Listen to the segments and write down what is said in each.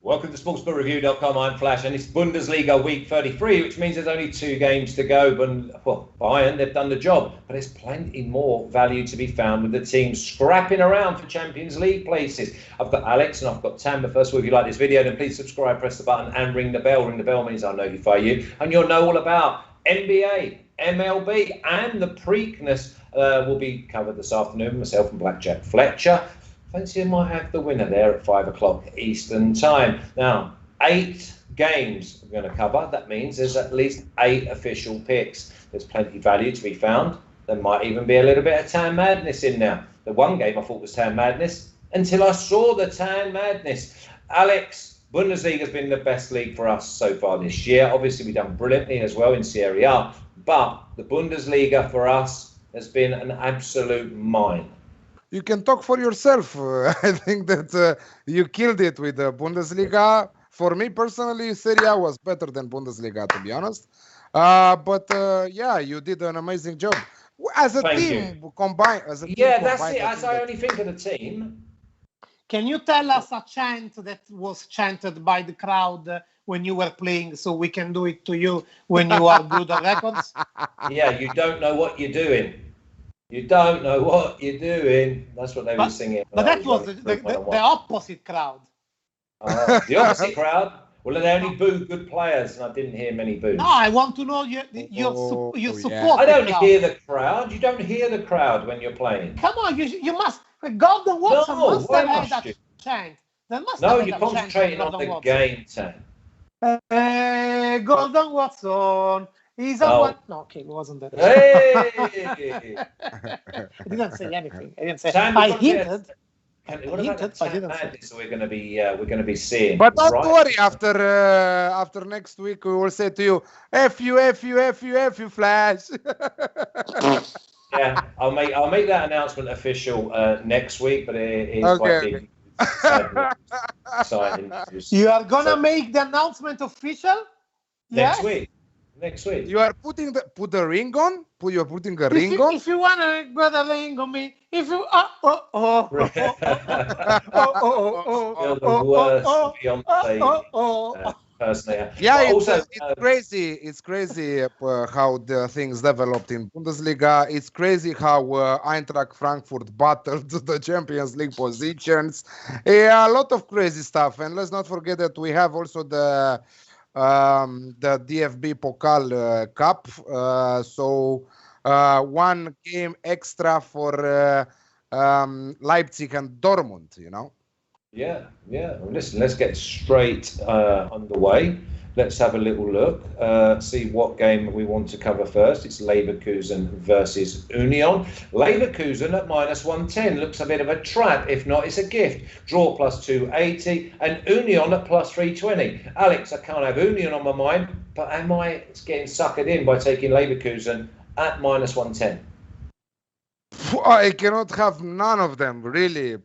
Welcome to sportsbookraeview.com. I'm Flash, and it's Bundesliga week 33, which means there's only 2 games to go. But Bayern, they've done the job, but there's plenty more value to be found with the teams scrapping around for Champions League places. I've got Alex and I've got Tam. But first of all, if you like this video, then please subscribe, press the button, and ring the bell. Ring the bell means I'll notify you, and you'll know all about NBA, MLB, and the Preakness will be covered this afternoon. Myself and Blackjack Fletcher. Fancy I might have the winner there at 5 o'clock Eastern time. Now, 8 games we're going to cover. That means there's at least 8 official picks. There's plenty of value to be found. There might even be a little bit of Tan Madness in there. The one game I thought was Tan Madness until I saw the Tan Madness. Alex, Bundesliga has been the best league for us so far this year. Obviously, we've done brilliantly as well in Serie A. But the Bundesliga for us has been an absolute mine. You can talk for yourself. I think that you killed it with the Bundesliga. For me personally, Serie A was better than Bundesliga, to be honest. But you did an amazing job. As a team, combined. That's it. As I only think of the team. Can you tell us a chant that was chanted by the crowd when you were playing, so we can do it to you when you are good at records? Yeah, you don't know what you're doing. You don't know what you're doing. That's what they were singing. But that was the opposite crowd. The opposite crowd? Well, they only booed good players, and I didn't hear many boos. No, I want to know your support. I don't hear the crowd. You don't hear the crowd when you're playing. Come on, you must. Golden Watson must have had that chant. No, you're concentrating on the game, Tan. Golden Watson. He's a one. No, okay, it wasn't that. Hey! I didn't say anything. I didn't say. Sam, I hinted. What about the madness we're going to be seeing? But don't worry. After next week, we will say to you, "F you, Flash." Yeah, I'll make that announcement official next week. But it is quite big. Exciting news. You are gonna make the announcement official next week. Next week. You are putting the ring on? You're putting a ring on? If you want to put a ring on me, if you... You're the worst Beyonce person. Yeah, it's crazy. It's crazy how the things developed in Bundesliga. It's crazy how Eintracht Frankfurt battled the Champions League positions. Yeah, a lot of crazy stuff. And let's not forget that we have also the DFB Pokal Cup. So one game extra for Leipzig and Dortmund, you know? Yeah. Well, listen, let's get straight underway. Let's have a little look, see what game we want to cover first. It's Leverkusen versus Union. Leverkusen at -110 looks a bit of a trap. If not, it's a gift. Draw +280 and Union at +320. Alex, I can't have Union on my mind, but am I getting suckered in by taking Leverkusen at -110? I cannot have none of them, really.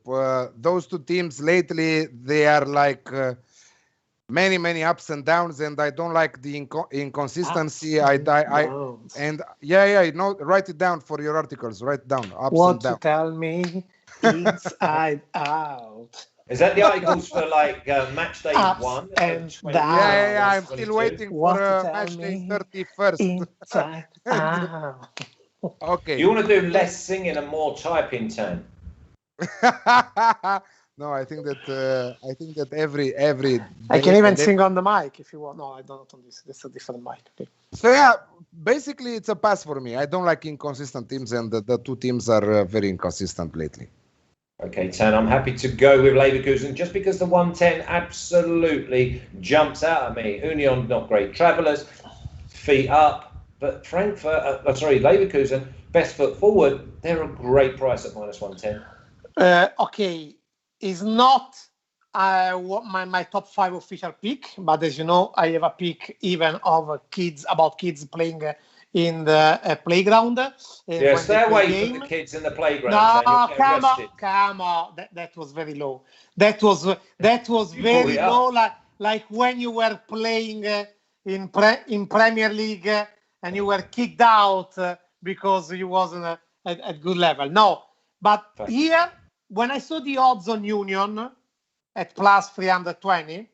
Those two teams lately, they are like... many ups and downs, and I don't like the inconsistency. Write it down for your articles. Write it down. Ups and downs. To tell me inside out? Is that the articles for like match day Ups 1? And yeah. I'm still waiting for match day 31st. Inside out. Okay. You want to do less singing and more typing, Tan? No, I think that every I can even sing on the mic if you want. No, I don't on this. This is a different mic. Okay. So yeah, basically it's a pass for me. I don't like inconsistent teams, and the two teams are very inconsistent lately. Okay, Tan, I'm happy to go with Leverkusen just because the 110 absolutely jumps out at me. Union, not great travellers, feet up, but Leverkusen, best foot forward. They're a great price at -110. Okay. Is not my top 5 official pick, but as you know, I have a pick even of kids playing in the playground. Stay away from the kids in the playground. No, come on. That was very low. That was very low. Like when you were playing in Premier League and you were kicked out because you wasn't at good level. No, but here. When I saw the odds on Union at +320,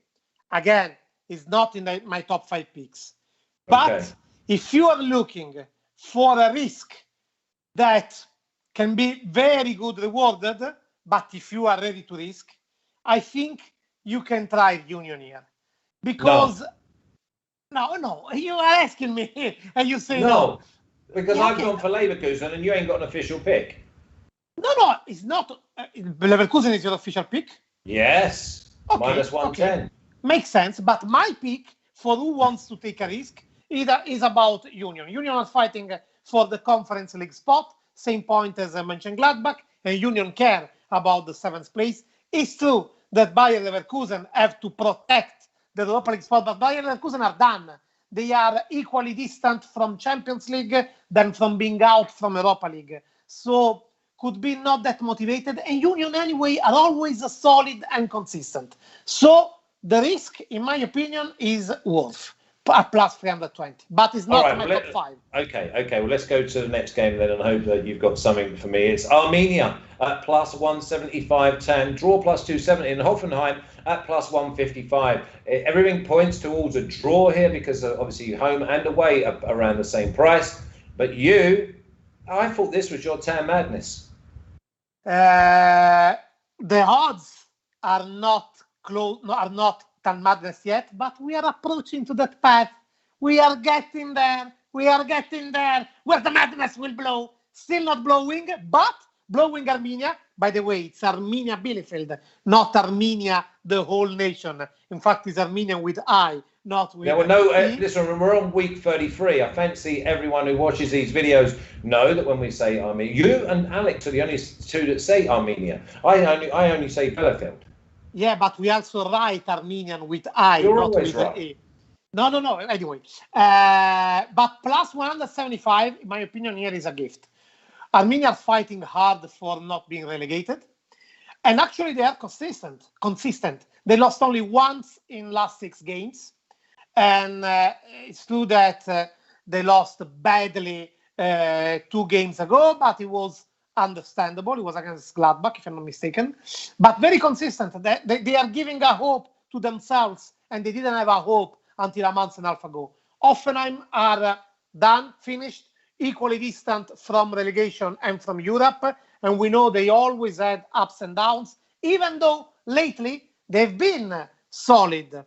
again, is not in my top 5 picks. But if you are looking for a risk that can be very good rewarded, but if you are ready to risk, I think you can try Union here. Because, no, you are asking me and you say no. Because I've gone for Leverkusen and you ain't got an official pick. No, it's not. Leverkusen is your official pick? Yes, minus 110. Okay. Makes sense, but my pick for who wants to take a risk is about Union. Union are fighting for the Conference League spot, same point as I mentioned Gladbach, and Union care about the 7th place. It's true that Bayern Leverkusen have to protect the Europa League spot, but Bayern Leverkusen are done. They are equally distant from Champions League than from being out from Europa League. So could be not that motivated, and Union anyway are always solid and consistent. So the risk, in my opinion, is Wolf at plus 320, but it's not my top 5. Okay. Well, let's go to the next game then and hope that you've got something for me. It's Arminia at plus 175 10, draw plus 270, and Hoffenheim at plus 155. Everything points towards a draw here because obviously home and away are around the same price. But I thought this was your Tan Madness. The odds are not close, are not Tan Madness yet, but we are approaching to that path. We are getting there. Where the madness will blow. Still not blowing, but blowing Arminia. By the way, it's Arminia Bielefeld, not Arminia, the whole nation. In fact, it's Arminia with I, not with listen, we're on week 33. I fancy everyone who watches these videos know that when we say Arminia, you and Alex are the only two that say Arminia. I only say Bielefeld. Yeah, but we also write Armenian with I, You're not always with right. A. No. Anyway, but plus 175, in my opinion, here is a gift. Armenia are fighting hard for not being relegated, and actually they are consistent. They lost only once in last 6 games, and it's true that they lost badly 2 games ago, but it was understandable. It was against Gladbach, if I'm not mistaken, but very consistent. They are giving a hope to themselves, and they didn't have a hope until a month and a half ago. Hoffenheim are done, finished, equally distant from relegation and from Europe, and we know they always had ups and downs, even though lately they've been solid.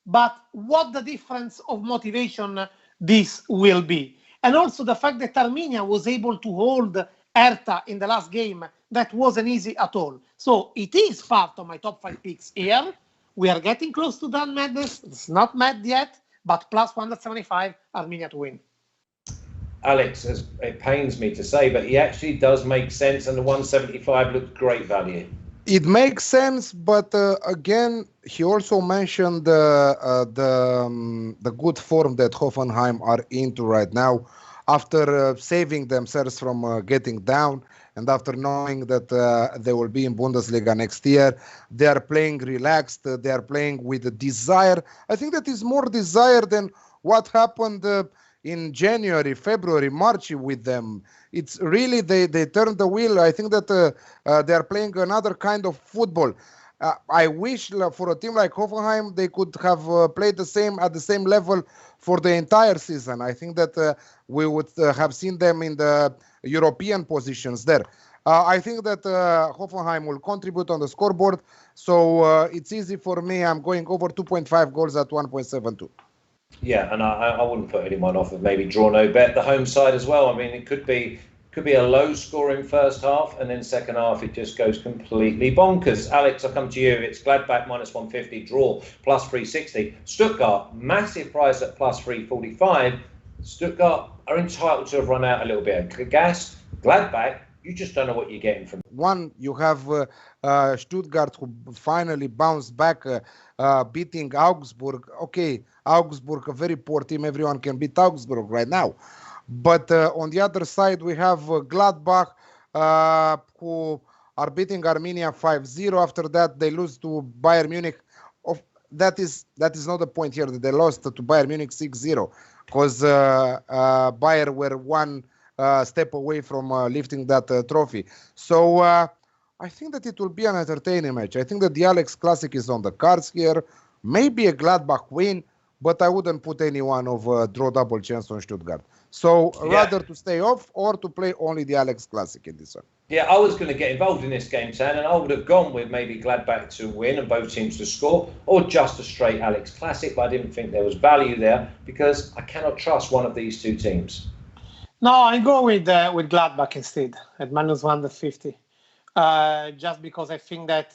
But what the difference of motivation this will be. And also the fact that Arminia was able to hold Hertha in the last game, that wasn't easy at all. So it is part of my top 5 picks here. We are getting close to Dan Madness. It's not mad yet, but plus 175, Arminia to win. Alex, it pains me to say, but he actually does make sense, and the 175 looked great value. It makes sense, but again, he also mentioned the good form that Hoffenheim are into right now, after saving themselves from getting down, and after knowing that they will be in Bundesliga next year. They are playing relaxed. They are playing with a desire. I think that is more desire than what happened in January, February, March with them. It's really they turned the wheel. I think that they are playing another kind of football. I wish for a team like Hoffenheim they could have played at the same level for the entire season. I think that we would have seen them in the European positions there. I think that Hoffenheim will contribute on the scoreboard, so it's easy for me. I'm going over 2.5 goals at 1.72. Yeah, and I wouldn't put anyone off of maybe draw no bet the home side as well. I mean, it could be a low scoring first half, and then second half it just goes completely bonkers. Alex, I'll come to you. It's Gladbach minus 150, draw plus 360. Stuttgart, massive price at plus 345. Stuttgart are entitled to have run out a little bit of gas. Gladbach, you just don't know what you're getting from. One, you have Stuttgart who finally bounced back, beating Augsburg. Okay, Augsburg, a very poor team. Everyone can beat Augsburg right now. But on the other side, we have Gladbach, who are beating Arminia 5-0. After that, they lose to Bayern Munich. That is not the point here. That they lost to Bayern Munich 6-0, because Bayern were one step away from lifting that trophy. So I think that it will be an entertaining match. I think that the Alex Classic is on the cards here. Maybe a Gladbach win, but I wouldn't put anyone of a draw double chance on Stuttgart. So rather to stay off or to play only the Alex Classic in this one. Yeah, I was going to get involved in this game, Tan, and I would have gone with maybe Gladbach to win and both teams to score, or just a straight Alex Classic, but I didn't think there was value there because I cannot trust one of these two teams. No, I go with Gladbach instead at minus 150, just because I think that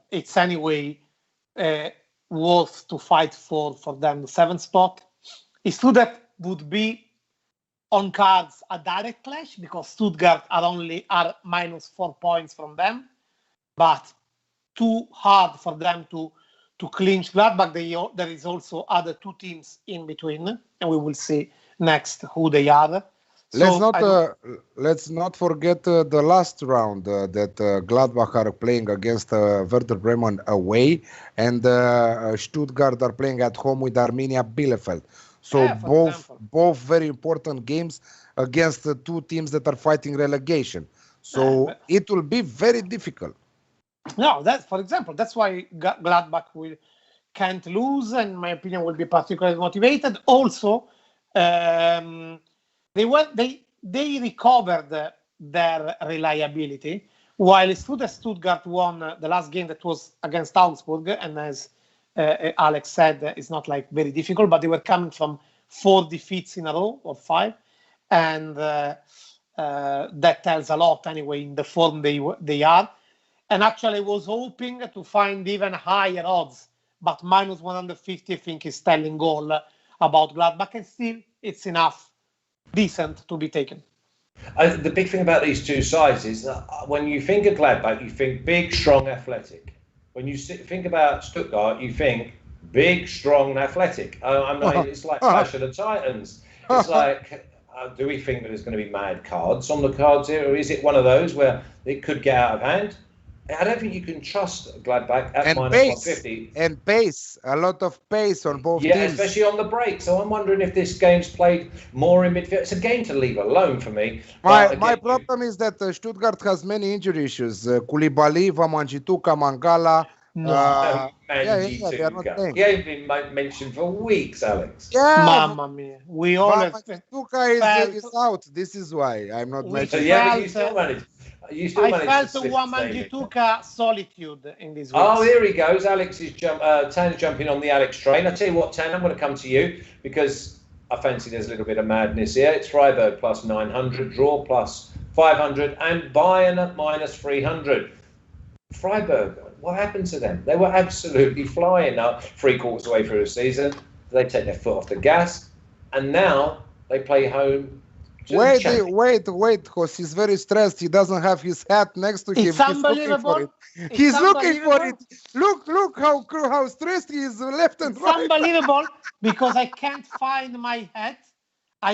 it's anyway worth to fight for them the 7th spot. It's true that would be on cards a direct clash because Stuttgart are minus 4 points from them, but too hard for them to clinch Gladbach. There is also other two teams in between, and we will see next who they are. Let's not forget the last round that Gladbach are playing against Werder Bremen away, and Stuttgart are playing at home with Arminia Bielefeld. So both very important games against the two teams that are fighting relegation. So it will be very difficult. No, for example, that's why Gladbach can't lose, and in my opinion will be particularly motivated. Also, they recovered their reliability, while it's true that Stuttgart won the last game that was against Augsburg, and as Alex said, it's not like very difficult, but they were coming from 4 defeats in a row or 5, and that tells a lot anyway in the form they are. And actually, I was hoping to find even higher odds, but minus 150 I think is telling all about Gladbach, and still it's enough decent to be taken. The big thing about these two sides is that when you think of Gladbach, you think big, strong, athletic. When you think about Stuttgart, you think big, strong, and athletic. It's like Clash of the Titans. It's like, do we think that there's going to be mad cards on the cards here, or is it one of those where it could get out of hand? I don't think you can trust Gladbach at minus 150. And pace, a lot of pace on both teams. Yeah, especially on the break. So I'm wondering if this game's played more in midfield. It's a game to leave alone for me. My problem is that Stuttgart has many injury issues. Koulibaly, Wamangituka, Mangala. He ain't been mentioned for weeks, Alex. Yeah, Mamma mia. We always... Wamangituka is out. This is why I'm not mentioning. But you still managed. I felt Wamangituka solitude in this week. Oh, here he goes. Alex is Tan's jumping on the Alex train. I tell you what, Tan, I'm going to come to you because I fancy there's a little bit of madness here. It's Freiburg plus 900, draw plus 500, and Bayern at minus 300. Freiburg, what happened to them? They were absolutely flying now, 3/4 away through the season. They take their foot off the gas, and now they play home. Wait, because he's very stressed. He doesn't have his hat next to him. It's unbelievable. He's looking for it. Look how stressed he is left and right. It's unbelievable because I can't find my hat.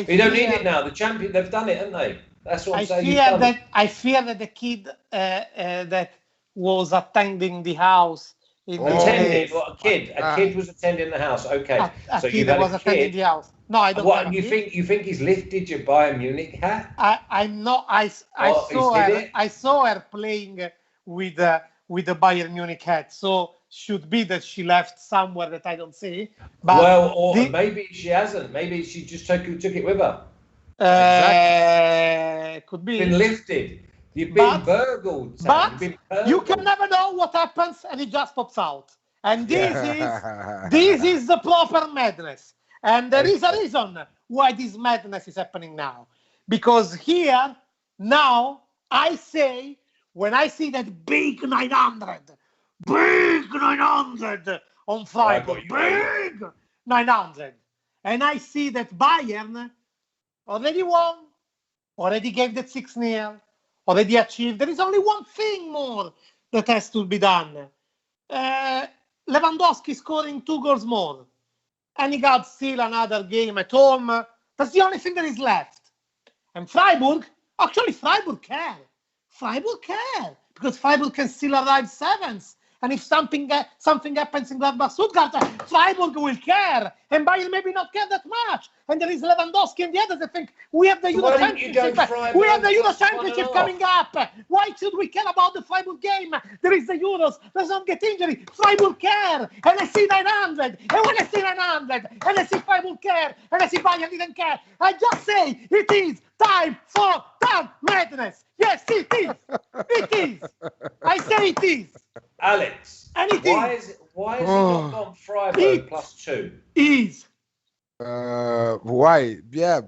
You don't need it now. The champion, they've done it, haven't they? That's what I'm saying. I fear that the kid that was attending the house. Attending? What, a kid? A kid was attending the house. Okay. So you had a kid attending the house. No, I don't. What? You think he's lifted your Bayern Munich hat? I'm not. I saw her playing with the Bayern Munich hat. So should be that she left somewhere that I don't see. But maybe she hasn't. Maybe she just took it with her. Could be. Been lifted. You've been burgled. But you can never know what happens, and it just pops out. And this is the proper madness. And there is a reason why this madness is happening now. Because here, now, I say, when I see that big 900 on Friday, big 900, and I see that Bayern already won, already gave that 6-0, already achieved. There is only one thing more that has to be done. Lewandowski scoring 2 goals more. And he got still another game at home. That's the only thing that is left. And Freiburg care. Because Freiburg can still arrive 7th. And if something happens in Gladbach, Stuttgart, Freiburg will care, and Bayern maybe not care that much. And there is Lewandowski and the others that think we have the Euro Championship. We have the Euro Championship coming up. Why should we care about the Freiburg game? There is the Euros. Let's not get injury. Freiburg care, and I see 900. And when I see 900, and I see Freiburg care, and I see Bayern didn't care, I just say it is time for town madness. Yes, it is. It is. I say it is. Alex, and it why is it not gone Freiburg +2? Is. Why? Yeah,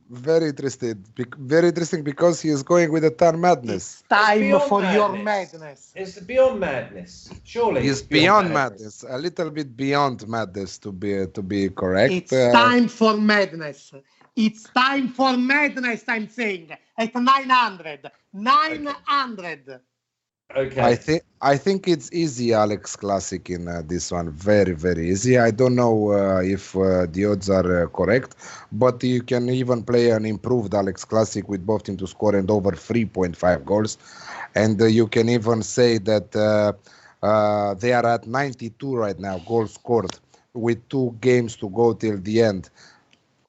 very interesting. Very interesting because he is going with the town madness. It's time for your madness. It's beyond madness. Surely it's beyond madness. A little bit beyond madness to be correct. It's time for madness. It's time for madness, I'm saying. At 900. 900. Okay. I think it's easy, Alex Classic, in this one. Very, very easy. I don't know if the odds are correct, but you can even play an improved Alex Classic with both teams to score and over 3.5 goals. And you can even say that they are at 92 right now, goals scored, with 2 games to go till the end.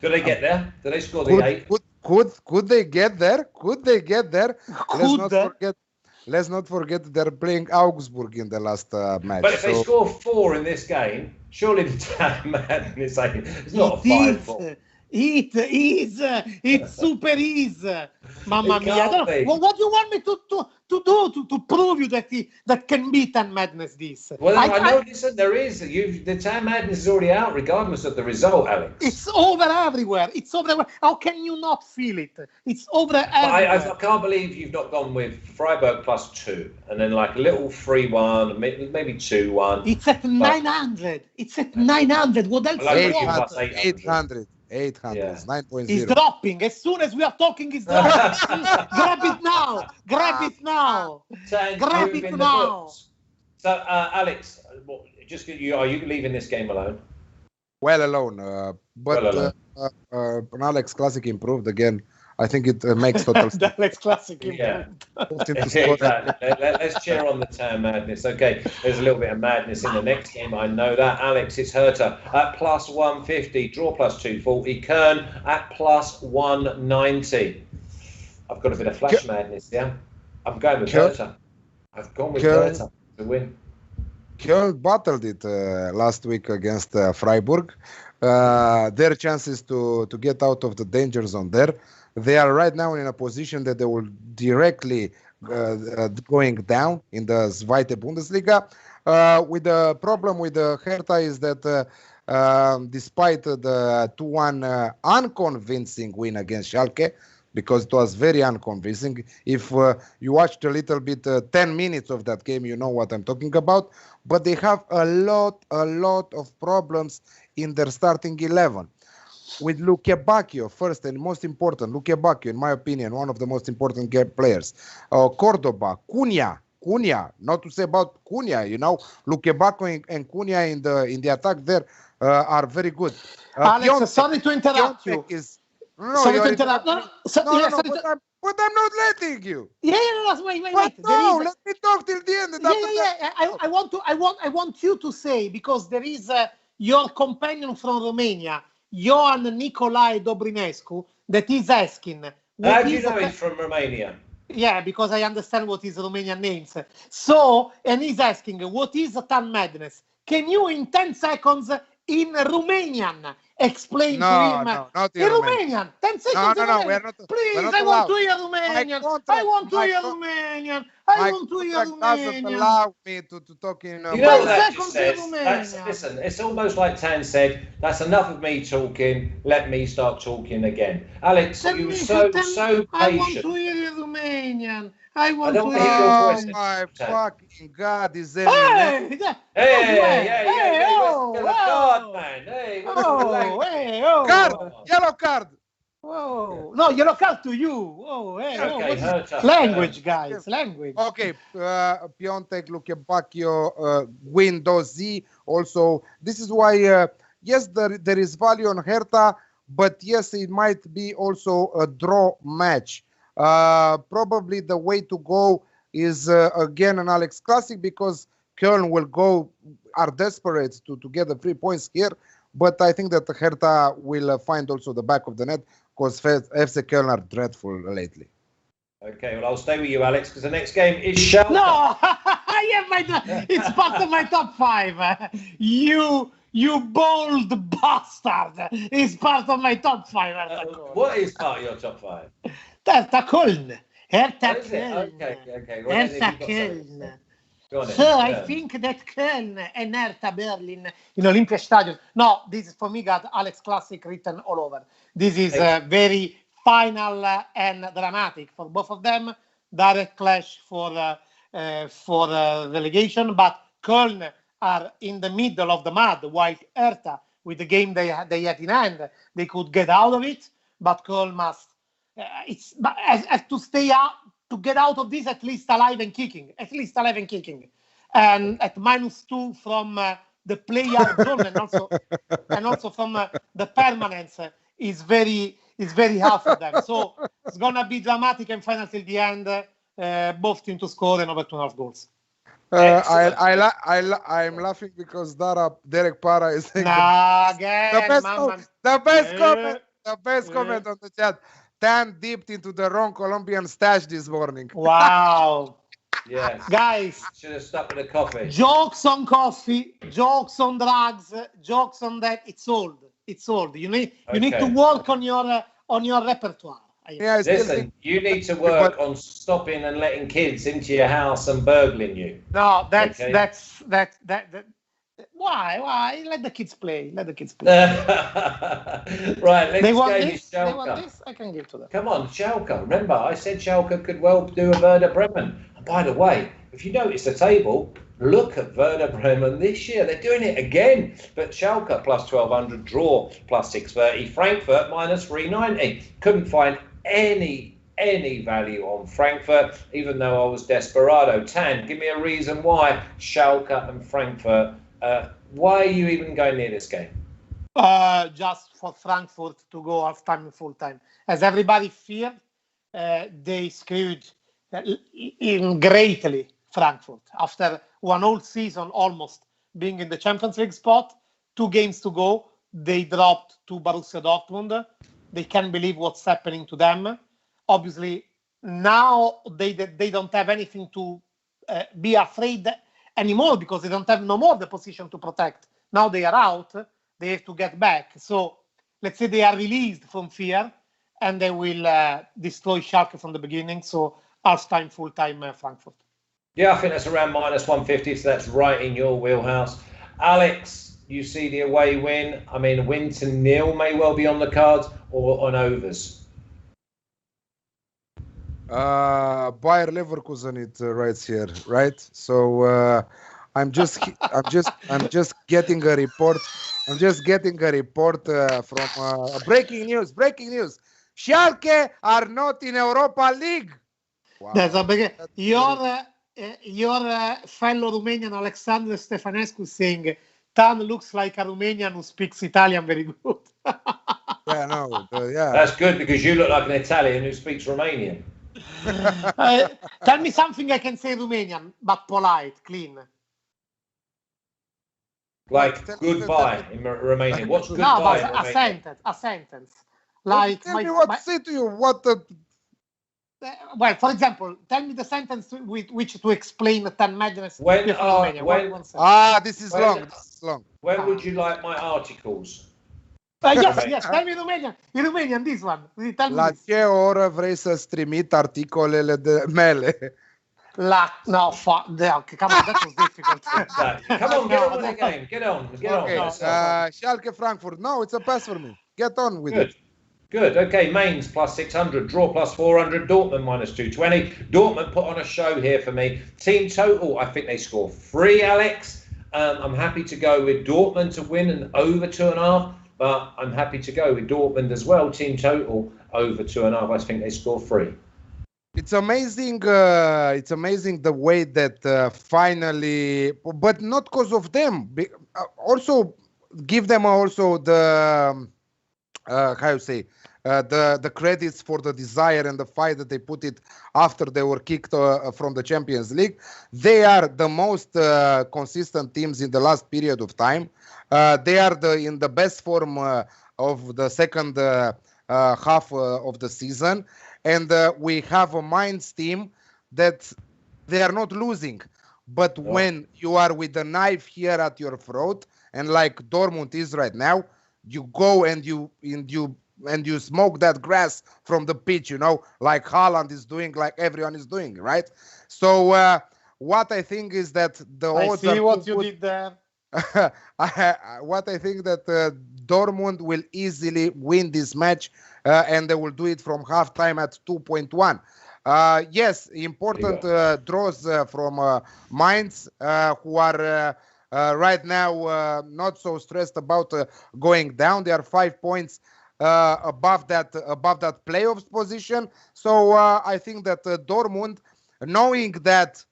Could they get there? Did they score the 8? Could they get there? Could they get there? Let's not forget they're playing Augsburg in the last match. But if they score 4 in this game, surely the town madness it's not a 5-4. It is. It's super easy. Mamma mia. What do you want me to do to prove you that can be town madness this? Well, I know, listen, there is. The town madness is already out regardless of the result, Alex. It's over everywhere. It's over everywhere. How can you not feel it? It's over everywhere. I can't believe you've not gone with Freiburg +2 and then like a little 3-1, maybe 2-1. It's at 900. It's at 900. What else? 800. 800, yeah. 9.0. It's dropping. As soon as we are talking, it's dropping. Grab it now. Grab it now. Grab it now. So, Alex, are you leaving this game alone? Well alone. But an Alex Classic improved again. I think it makes total sense. Alex Classic improved. Yeah. Let's cheer on the town madness. Okay, there's a little bit of madness in the next game. I know that. Alex, it's Hertha at +150, draw +240, Köln at +190. I've got a bit of flash madness, yeah? I'm going with Hertha. I've gone with Hertha to win. Köln battled it last week against Freiburg. Their chances to get out of the danger zone there. They are right now in a position that they will directly going down in the Zweite Bundesliga. With the problem with the Hertha is that despite the 2-1 unconvincing win against Schalke, because it was very unconvincing. If you watched a little bit, 10 minutes of that game, you know what I'm talking about. But they have a lot of problems in their starting 11. With Luque Bacchio, first and most important, Luque Bacchio, in my opinion, one of the most important players. Cordoba, Cunha, not to say about Cunha, you know, Luque Bacchio and Cunha in the attack there are very good. Alex, sorry to interrupt you. Sorry to interrupt. But I'm not letting you. Yeah, wait. No, let me talk till the end. I want you to say, because there is your companion from Romania, Ioan Nicolae Dobrinescu, that is asking. How do you know he's from Romania? Yeah, because I understand what his Romanian names. So, and he's asking, what is town madness? Can you, in 10 seconds, in Romanian, explain to him? No, not in Romanian. 10 seconds. No, we're not. Please, I want to hear Romanian. I want to hear Romanian. I want to hear Romanian. Doesn't allow me to talk in. You know what that just says? Listen, it's almost like Tan said. That's enough of me talking. Let me start talking again. Alex, you were so patient. I want to hear you Romanian. I want to hear your voice. Oh my fucking God! Is there? Hey! Yellow card, man. Hey, card, yellow card. Whoa! No, yellow card to you. Oh, hey! Okay, language, guys. Language. Okay, Piontek, Luque Bacchio, Windows Z. Also, this is why. Yes, there is value on Hertha, but yes, it might be also a draw match. Probably the way to go is again an Alex Classic, because Köln are desperate to get the 3 points here. But I think that Hertha will find also the back of the net because FC Köln are dreadful lately. Okay, well, I'll stay with you, Alex, because the next game is Schalke. No, it's part of my top 5. You bold bastard! It's part of my top 5. What is part of your top 5? Hertha Köln. Hertha Köln. Okay. Well, Hertha Köln. So I think that Köln and Hertha Berlin in Olympiastadion. No, this is for me got Alex Classic written all over. This is very final and dramatic for both of them. Direct clash for relegation, but Köln are in the middle of the mud, while Hertha, with the game they had in hand, they could get out of it. But Köln must has to stay out. To get out of this at least alive and kicking. And at -2 from the player zone and also from the permanence is very hard for them. So it's gonna be dramatic and final till the end. Both teams to score and over 2.5 goals. I'm laughing because Derek Para is saying the best comment on the chat. Tan dipped into the wrong Colombian stash this morning. Wow. Yes. Guys. Should have stuck with the coffee. Jokes on coffee, jokes on drugs, jokes on that. It's old. You need to work on your repertoire. Yeah, listen, you need to work on stopping and letting kids into your house and burgling you. No, that's Why? Let the kids play. Right, let's go to Schalke. They want this, I can give to them. Come on, Schalke. Remember, I said Schalke could well do a Werder Bremen. And by the way, if you notice the table, look at Werder Bremen this year. They're doing it again. But Schalke plus 1,200, draw plus 630, Frankfurt minus 390. Couldn't find any value on Frankfurt, even though I was desperado. Tan, give me a reason why Schalke and Frankfurt. Why are you even going near this game? Just for Frankfurt to go half-time and full-time. As everybody feared, they screwed greatly Frankfurt. After one whole season almost being in the Champions League spot, 2 games to go, they dropped to Borussia Dortmund. They can't believe what's happening to them. Obviously, now they don't have anything to be afraid anymore because they don't have no more the position to protect. Now they are out. They have to get back. So let's say they are released from fear and they will destroy Schalke from the beginning. So half-time, full-time Frankfurt. Yeah, I think that's around -150. So that's right in your wheelhouse. Alex, you see the away win. I mean, a win to nil may well be on the cards or on overs. Bayer Leverkusen it writes here, right? So I'm just getting a report. I'm just getting a report from breaking news. Schalke are not in Europa League. Wow. That's a big. Your fellow Romanian Alexandru Stefanescu saying Tan looks like a Romanian who speaks Italian very good. Yeah. That's good because you look like an Italian who speaks Romanian. Tell me something I can say Romanian, but polite, clean. Like goodbye in Romanian. What's goodbye? No, but a sentence. Like tell me what to say to you. What the? Well, for example, tell me the sentence with which to explain the 10 madness. This is long. When would you like my articles? Yes, tell me Romanian. In Romanian, this one. Tell me La ce oră vrei să-ți trimit articolele mele? Come on, that was difficult. Come on, get on with the game. Get on. Okay. Schalke Frankfurt. No, it's a pass for me. Get on with it. Good. Okay, Mainz plus 600, draw plus 400, Dortmund minus 220. Dortmund put on a show here for me. Team total, I think they score 3, Alex. I'm happy to go with Dortmund to win and over 2.5. But I'm happy to go with Dortmund as well. Team total over 2.5. I think they score 3. It's amazing. It's amazing the way that finally, but not because of them. Also, give them also the how you say the credits for the desire and the fight that they put it after they were kicked from the Champions League. They are the most consistent teams in the last period of time. They are in the best form of the second half of the season. And we have a Mainz team that they are not losing. But when you are with a knife here at your throat, and like Dortmund is right now, you go and you smoke that grass from the pitch, like Haaland is doing, like everyone is doing, right? So what I think is that the odds I see what you did there. What I think that Dortmund will easily win this match, and they will do it from halftime at 2.1. Yes, important draws from Mainz, who are right now not so stressed about going down. They are 5 points above that playoffs position. So I think that Dortmund, knowing that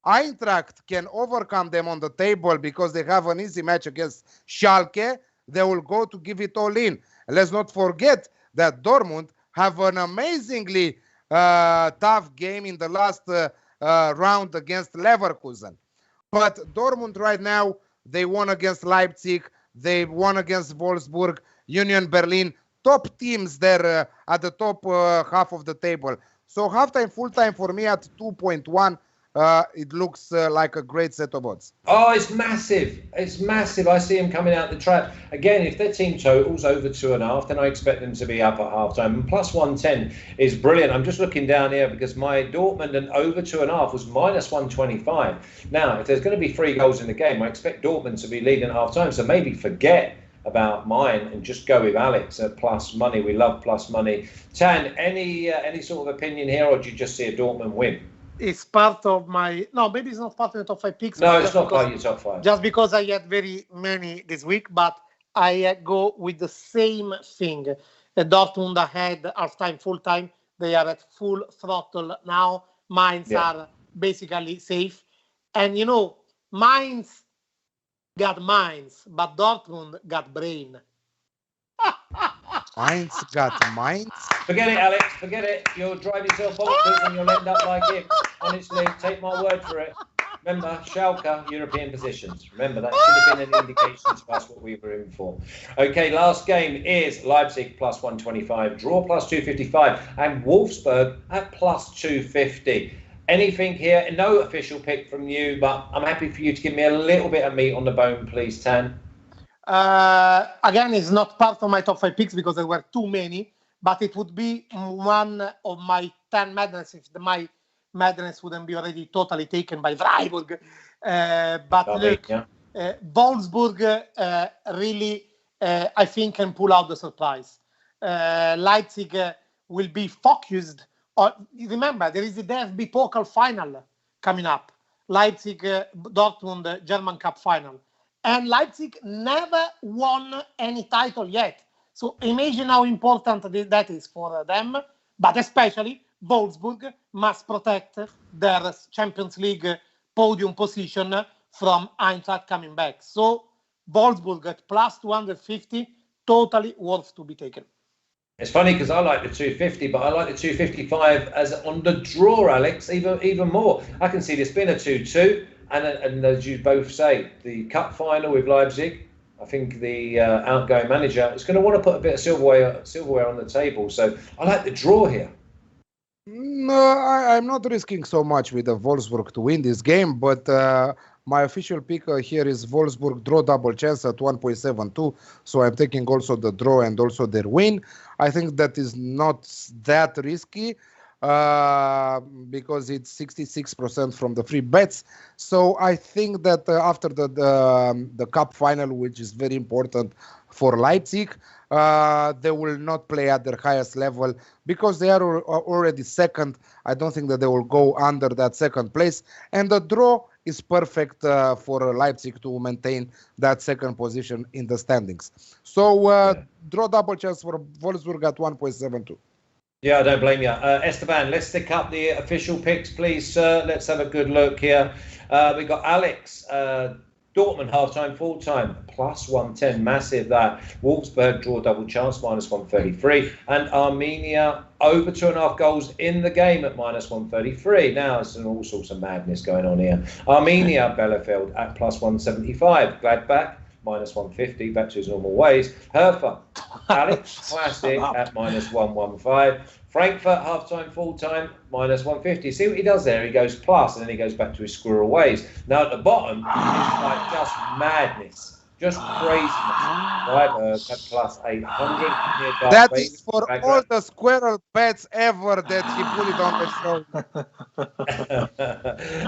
Eintracht can overcome them on the table because they have an easy match against Schalke, they will go to give it all in. Let's not forget that Dortmund have an amazingly tough game in the last round against Leverkusen. But Dortmund right now, they won against Leipzig, they won against Wolfsburg, Union Berlin, top teams there at the top half of the table. So halftime, full time for me at 2.1. It looks like a great set of odds. Oh, it's massive. It's massive. I see him coming out the trap. Again, if their team total's over 2.5, then I expect them to be up at halftime. And plus 110 is brilliant. I'm just looking down here because my Dortmund and over 2.5 was minus 125. Now, if there's going to be 3 goals in the game, I expect Dortmund to be leading at halftime. So maybe forget about mine and just go with Alex at plus money. We love plus money. Tan, any sort of opinion here, or do you just see a Dortmund win? It's part of my... No, maybe it's not part of the top 5 picks. No, it's not part of your top 5. Just because I had very many this week, but I go with the same thing. Dortmund ahead, half-time, full-time. They are at full throttle now. Mainz are basically safe. And, Mainz got minds, but Dortmund got brain. Mainz got Mainz? Forget it, Alex. Forget it. You'll drive yourself bonkers and you'll end up like him. Honestly, take my word for it. Remember, Schalke, European positions. Remember, that should have been an indication to us what we were in for. Okay, last game is Leipzig plus 125, draw plus 255, and Wolfsburg at plus 250. Anything here? No official pick from you, but I'm happy for you to give me a little bit of meat on the bone, please, Tan. Again, it's not part of my top 5 picks because there were too many, but it would be one of my 10 madness if my madness wouldn't be already totally taken by Freiburg. Wolfsburg really, I think, can pull out the surprise. Leipzig will be focused on, remember, there is the DFB Pokal final coming up. Leipzig, Dortmund, German Cup final. And Leipzig never won any title yet. So imagine how important that is for them. But especially, Wolfsburg must protect their Champions League podium position from Eintracht coming back. So Wolfsburg at plus 250, totally worth to be taken. It's funny because I like the 250, but I like the 255 as on the draw, Alex, even more. I can see this being a 2-2. And as you both say, the cup final with Leipzig, I think the outgoing manager is going to want to put a bit of silverware on the table. So I like the draw here. No, I'm not risking so much with the Wolfsburg to win this game, but my official pick here is Wolfsburg draw double chance at 1.72. So I'm taking also the draw and also their win. I think that is not that risky. Because it's 66% from the free bets. So I think that after the cup final, which is very important for Leipzig, they will not play at their highest level because they are already second. I don't think that they will go under that second place. And the draw is perfect for Leipzig to maintain that second position in the standings. So draw double chance for Wolfsburg at 1.72. Yeah, I don't blame you. Esteban, let's stick up the official picks, please, sir. Let's have a good look here. We've got Alex Dortmund half-time, full-time, plus 110, massive that. Wolfsburg draw double chance, minus 133. And Armenia over 2.5 goals in the game at minus 133. Now, there's all sorts of madness going on here. Armenia, Bielefeld at plus 175. Gladbach, minus 150, back to his normal ways. Hertha, Alex, classic at minus 115. Frankfurt, half-time, full-time, minus 150. See what he does there? He goes plus, and then he goes back to his squirrel ways. Now, at the bottom, it's like just madness. Just craziness. Freiburg at plus 800. That is for all the squirrel bets ever that he put it on the show.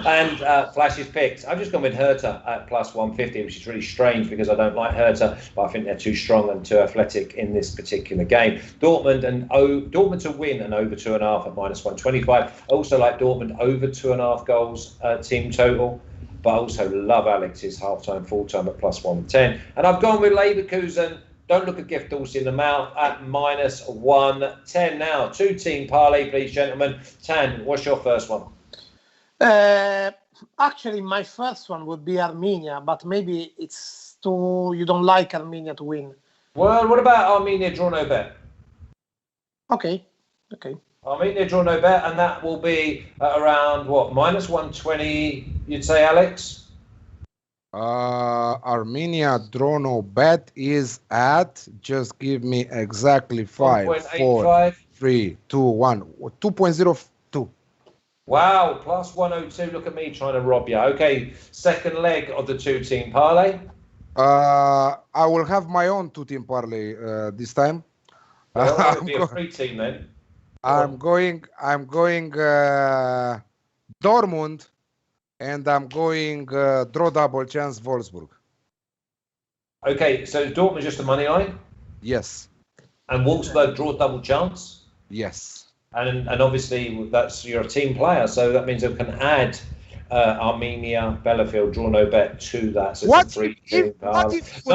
And Flash's picks. I've just gone with Hertha at plus 150, which is really strange because I don't like Hertha, but I think they're too strong and too athletic in this particular game. Dortmund to win and over 2.5 at minus 125. Also like Dortmund over 2.5 goals team total. But I also love Alex's half-time, full-time at plus 110. And I've gone with Leverkusen. Don't look a gift horse in the mouth at minus 110 now. 2-team parlay, please, gentlemen. Tan, what's your first one? Actually, my first one would be Armenia, but maybe it's too... You don't like Armenia to win. Well, what about Armenia draw no bet? Okay. Armenia draw no bet, and that will be at around, what, minus 120, you'd say, Alex? Armenia draw no bet is at, just give me exactly 5, 4, 3, 2, 1, 2.02. Wow, plus 102. Look at me trying to rob you. Okay, second leg of the 2-team parlay. I will have my own 2-team parlay this time. Well, it'll be a 3-team then. I'm going Dortmund, and I'm going draw double chance Wolfsburg. Okay, so Dortmund just a money line? Yes. And Wolfsburg draw double chance? Yes. And obviously that's you're a team player, so that means they can add Armenia, Bielefeld, draw no bet to that. So What it's if No, it's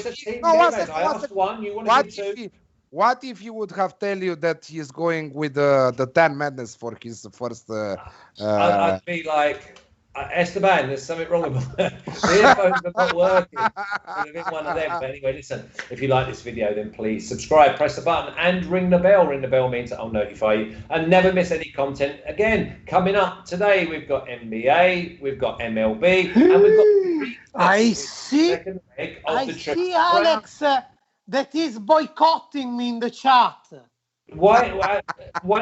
a team game. I asked one, you want to do 2. What if he would have tell you that he's going with the 10 madness for his first? I'd be like, Esteban, there's something wrong with the earphones are not working. I've been one of them. But anyway, listen, if you like this video, then please subscribe, press the button, and ring the bell. Ring the bell means that I'll notify you and never miss any content again. Coming up today, we've got NBA, we've got MLB, and we've got. I see, Alex. That is boycotting me in the chat. Why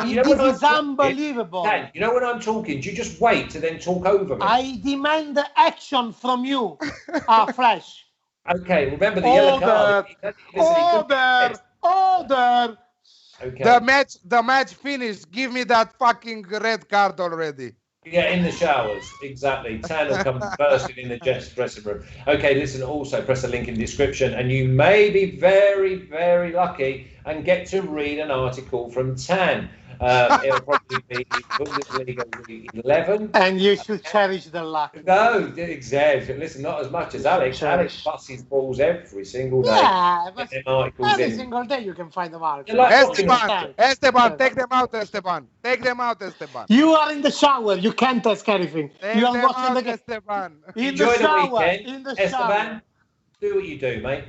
you know this is unbelievable. Dan, you know when I'm talking, do you just wait to then talk over me? I demand action from you, Flash. Okay, remember the yellow card. Order. Okay. The match finished. Give me that fucking red card already. Yeah, in the showers, exactly. Tan will come bursting in the dressing room. Okay, listen, also press the link in the description and you may be very, very lucky and get to read an article from Tan. It'll probably be Bundesliga Week 11. And you should cherish the luck. No, exactly. Listen, not as much as Alex. Alex busts balls every single day. Yeah, but every single day you can find them out. Esteban, take them out, Esteban. Take them out, Esteban. You are in the shower. You can't ask anything. You are watching the game. Esteban. Enjoy the weekend, Esteban. Do what you do, mate.